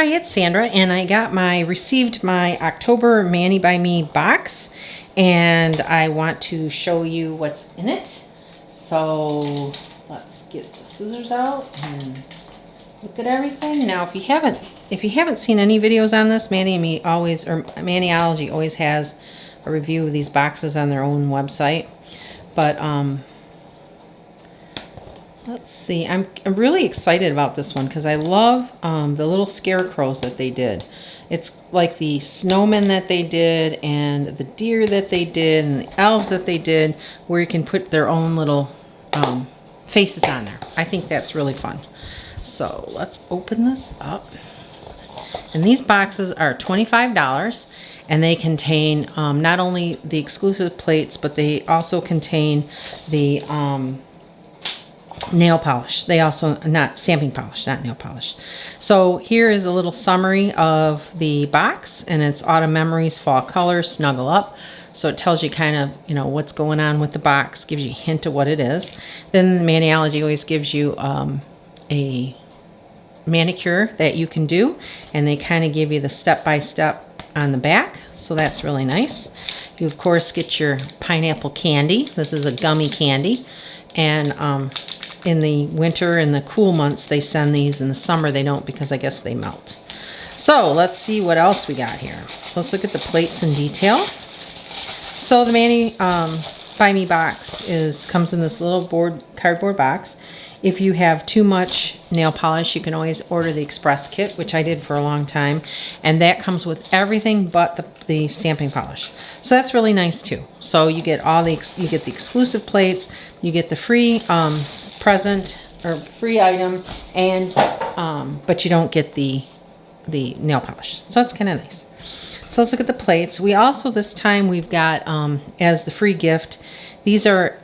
Hi, it's Sandra, and I received my October Mani by Me box, and I want to show you what's in it. So let's get the scissors out and look at everything. Now, if you haven't seen any videos on this, Maniology always has a review of these boxes on their own website. But let's see. I'm really excited about this one because I love the little scarecrows that they did. It's like the snowmen that they did and the deer that they did and the elves that they did, where you can put their own little faces on there. I think that's really fun. So let's open this up. And these boxes are $25, and they contain not only the exclusive plates, but they also contain the nail polish. They also, not stamping polish, not nail polish. So here is a little summary of the box, and it's Autumn Memories, Fall Colors, Snuggle Up. So it tells you kind of, what's going on with the box, gives you a hint of what it is. Then Maniology always gives you a manicure that you can do, and they kind of give you the step-by-step on the back. So that's really nice. You, of course, get your pineapple candy. This is a gummy candy. And in the winter and the cool months, they send these. In the summer, they don't, because I guess they melt. So let's see what else we got here. So let's look at the plates in detail. So the Mani by Me box comes in this little cardboard box. If you have too much nail polish, you can always order the express kit, which I did for a long time. And that comes with everything but the stamping polish. So that's really nice too. So you get you get the exclusive plates, you get the free present or free item, and but you don't get the nail polish. So that's kind of nice. So let's look at the plates. We also, this time, we've got as the free gift, these are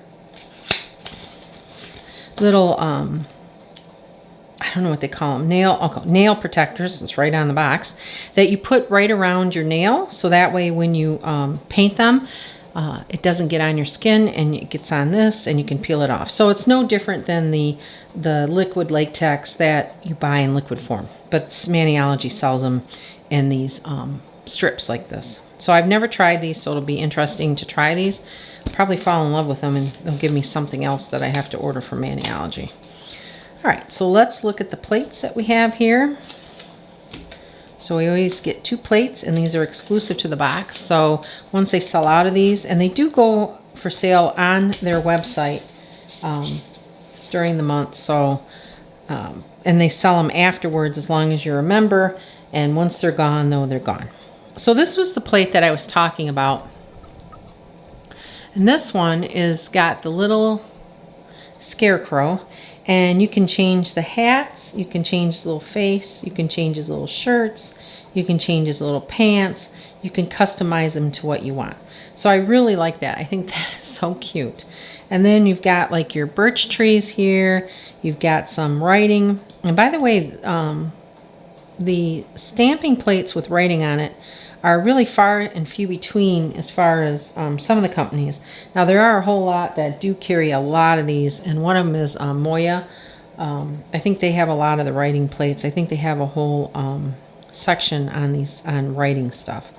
little I don't know what they call them, nail protectors. It's right on the box, that you put right around your nail, so that way when you paint them, it doesn't get on your skin, and it gets on this, and you can peel it off. So it's no different than the liquid latex that you buy in liquid form, but Maniology sells them in these strips like this. So I've never tried these, so it'll be interesting to try these. I'll probably fall in love with them, and they'll give me something else that I have to order from Maniology. All right, so let's look at the plates that we have here. So we always get 2 plates, and these are exclusive to the box. So once they sell out of these, and they do go for sale on their website during the month. So and they sell them afterwards as long as you're a member. And once they're gone, though, they're gone. So this was the plate that I was talking about. And this one is got the little scarecrow, and you can change the hats, you can change his little face, you can change his little shirts, you can change his little pants, you can customize them to what you want. So I really like that. I think that is so cute. And then you've got like your birch trees here, you've got some writing. And by the way, the stamping plates with writing on it are really far and few between as far as some of the companies. Now, there are a whole lot that do carry a lot of these, and one of them is Moya. I think they have a lot of the writing plates. I think they have a whole section on writing stuff.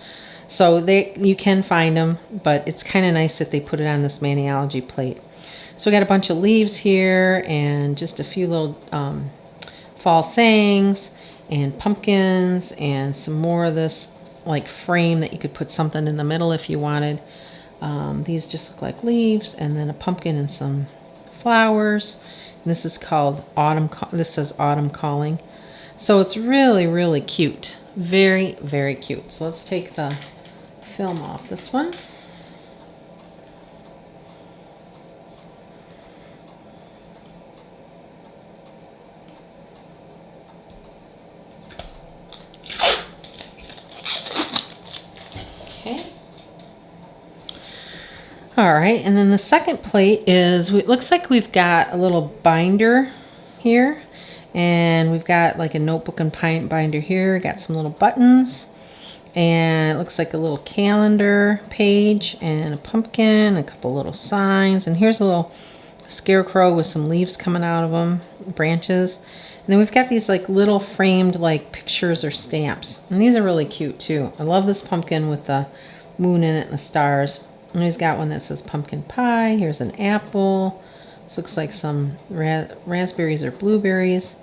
So you can find them, but it's kind of nice that they put it on this Maniology plate. So we got a bunch of leaves here, and just a few little fall sayings, and pumpkins, and some more of this like frame that you could put something in the middle if you wanted. These just look like leaves, and then a pumpkin and some flowers. And this is called Autumn. This says Autumn Calling. So it's really, really cute. Very, very cute. So let's take the film off this one. All right, and then the second plate is, it looks like we've got a little binder here, and we've got like a notebook and binder here, got some little buttons, and it looks like a little calendar page, and a pumpkin, a couple little signs, and here's a little scarecrow with some leaves coming out of them, branches. And then we've got these like little framed like pictures or stamps. And these are really cute too. I love this pumpkin with the moon in it and the stars. And he's got one that says pumpkin pie. Here's an apple. This looks like some raspberries or blueberries.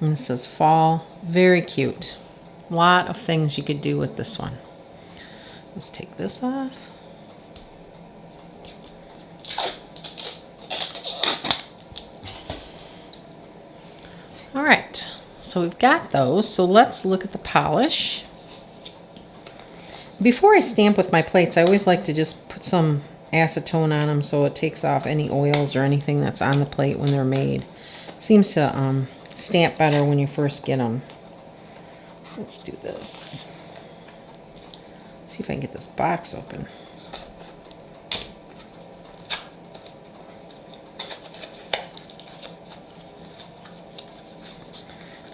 And this says fall. Very cute. A lot of things you could do with this one. Let's take this off. All right, so we've got those. So let's look at the polish. Before I stamp with my plates, I always like to just put some acetone on them so it takes off any oils or anything that's on the plate when they're made. Seems to stamp better when you first get them. Let's do this. See if I can get this box open.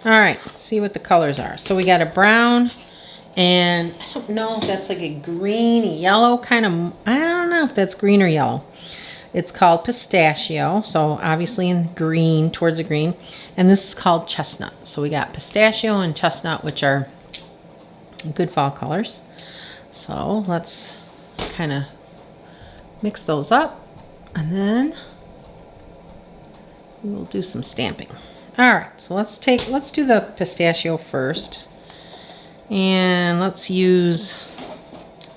All right, let's see what the colors are. So we got a brown, and I don't know if that's like a green, yellow kind of, I don't know if that's green or yellow. It's called pistachio, so obviously in green, towards the green. And this is called chestnut. So we got pistachio and chestnut, which are good fall colors. So let's kind of mix those up, and then we will do some stamping. All right, so let's do the pistachio first. And let's use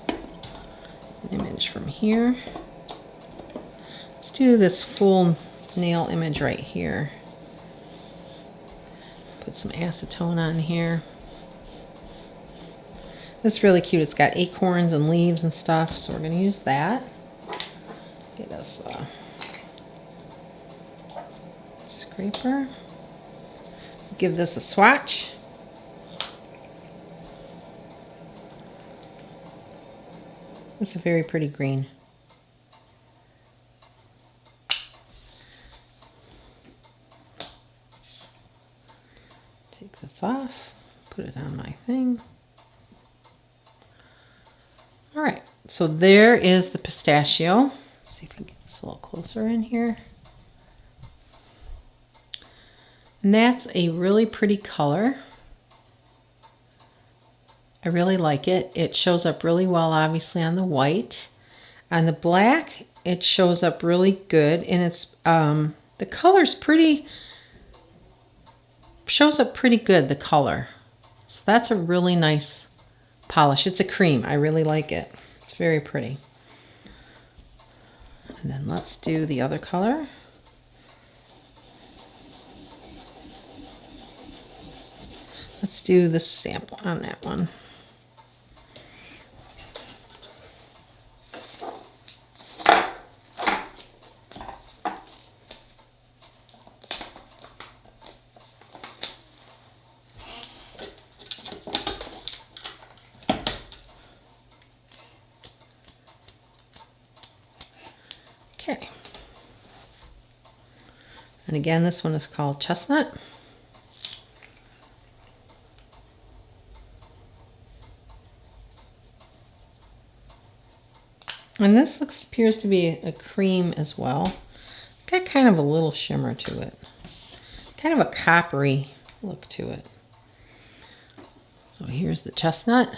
an image from here. Let's do this full nail image right here. Put some acetone on here. This is really cute. It's got acorns and leaves and stuff, so we're going to use that. Get us a scraper. Give this a swatch. This is a very pretty green. Take this off, put it on my thing. All right, so there is the pistachio. Let's see if we can get this a little closer in here. And that's a really pretty color. I really like it. It shows up really well, obviously, on the white. On the black, it shows up really good. And it's the color's pretty, shows up pretty good, the color. So that's a really nice polish. It's a cream. I really like it. It's very pretty. And then let's do the other color. Let's do the sample on that one. Okay. And again, this one is called Chestnut. And this appears to be a cream as well. It's got kind of a little shimmer to it. Kind of a coppery look to it. So here's the chestnut.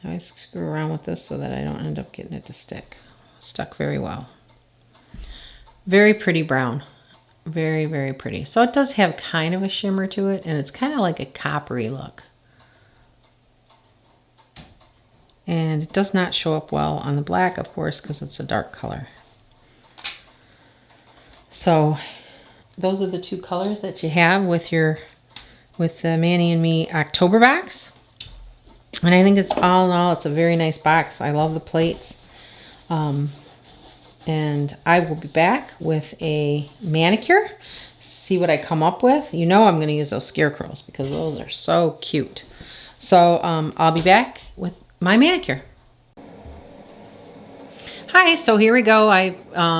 I always screw around with this so that I don't end up getting it to stick. Stuck very well. Very pretty brown. Very, very pretty. So it does have kind of a shimmer to it, and it's kind of like a coppery look. And it does not show up well on the black, of course, because it's a dark color. So those are the two colors that you have with the Manny and Me October box. And I think it's all in all, it's a very nice box. I love the plates. And I will be back with a manicure, see what I come up with. You know I'm going to use those scarecrows because those are so cute. So I'll be back with my manicure. Hi, so here we go. I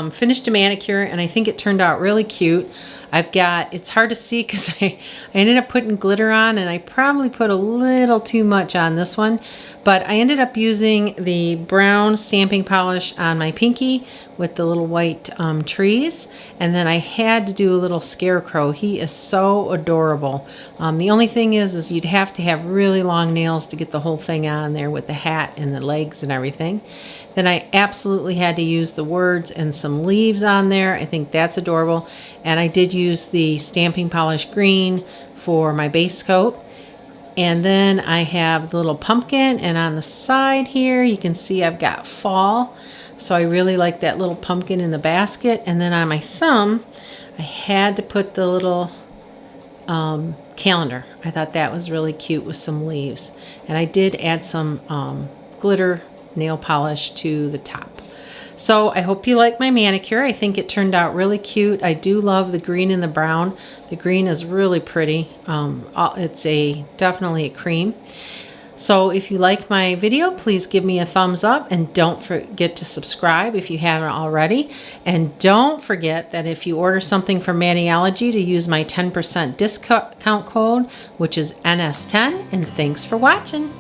finished a manicure and I think it turned out really cute. I've got, it's hard to see because I ended up putting glitter on, and I probably put a little too much on this one, but I ended up using the brown stamping polish on my pinky with the little white trees, and then I had to do a little scarecrow. He is so adorable. The only thing is you'd have to have really long nails to get the whole thing on there with the hat and the legs and everything. Then I absolutely had to use the words and some leaves on there. I think that's adorable. And I did use the stamping polish green for my base coat. And then I have the little pumpkin, and on the side here you can see I've got fall. So I really like that little pumpkin in the basket. And then on my thumb I had to put the little calendar. I thought that was really cute with some leaves. And I did add some glitter nail polish to the top. So I hope you like my manicure. I think it turned out really cute. I do love the green and the brown. The green is really pretty. It's definitely a cream. So if you like my video, please give me a thumbs up, and don't forget to subscribe if you haven't already. And don't forget that if you order something from Maniology, to use my 10% discount code, which is NS10. And thanks for watching.